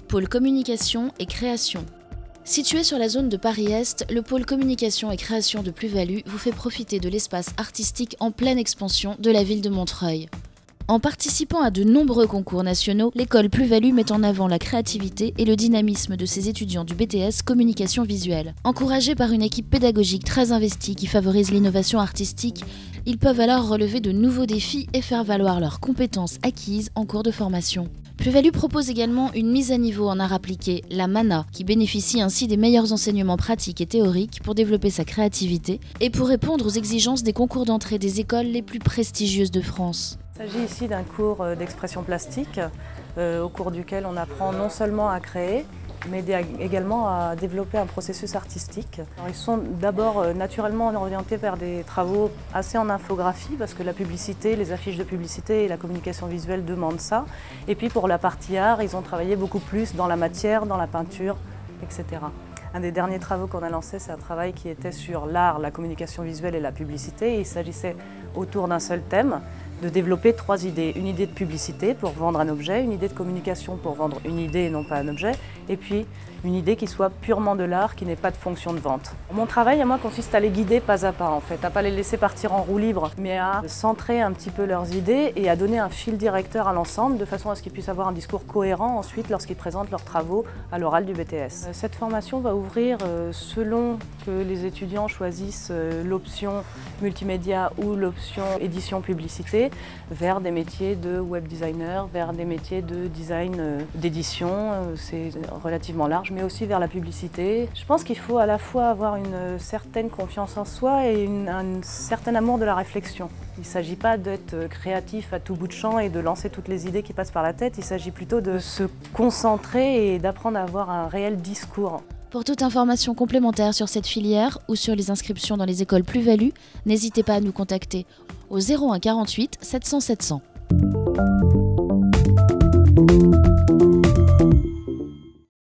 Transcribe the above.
Pôle communication et création. Situé sur la zone de Paris-Est, le pôle communication et création de Plus-Value vous fait profiter de l'espace artistique en pleine expansion de la ville de Montreuil. En participant à de nombreux concours nationaux, l'école Plus-Value met en avant la créativité et le dynamisme de ses étudiants du BTS Communication Visuelle. Encouragés par une équipe pédagogique très investie qui favorise l'innovation artistique, ils peuvent alors relever de nouveaux défis et faire valoir leurs compétences acquises en cours de formation. Plus-Value propose également une mise à niveau en art appliqué, la MANA, qui bénéficie ainsi des meilleurs enseignements pratiques et théoriques pour développer sa créativité et pour répondre aux exigences des concours d'entrée des écoles les plus prestigieuses de France. Il s'agit ici d'un cours d'expression plastique au cours duquel on apprend non seulement à créer, mais également à développer un processus artistique. Alors, ils sont d'abord naturellement orientés vers des travaux assez en infographie parce que la publicité, les affiches de publicité et la communication visuelle demandent ça. Et puis pour la partie art, ils ont travaillé beaucoup plus dans la matière, dans la peinture, etc. Un des derniers travaux qu'on a lancé, c'est un travail qui était sur l'art, la communication visuelle et la publicité. Et il s'agissait autour d'un seul thème, de développer 3 idées. Une idée de publicité pour vendre un objet, une idée de communication pour vendre une idée et non pas un objet, et puis une idée qui soit purement de l'art, qui n'ait pas de fonction de vente. Mon travail à moi consiste à les guider pas à pas en fait, à pas les laisser partir en roue libre, mais à centrer un petit peu leurs idées et à donner un fil directeur à l'ensemble de façon à ce qu'ils puissent avoir un discours cohérent ensuite lorsqu'ils présentent leurs travaux à l'oral du BTS. Cette formation va ouvrir selon que les étudiants choisissent l'option multimédia ou l'option édition publicité vers des métiers de web designer, vers des métiers de design d'édition, c'est relativement large, mais aussi vers la publicité. Je pense qu'il faut à la fois avoir une certaine confiance en soi et un certain amour de la réflexion. Il ne s'agit pas d'être créatif à tout bout de champ et de lancer toutes les idées qui passent par la tête, il s'agit plutôt de se concentrer et d'apprendre à avoir un réel discours. Pour toute information complémentaire sur cette filière ou sur les inscriptions dans les écoles Plus-Value, n'hésitez pas à nous contacter au 01 48 700 700.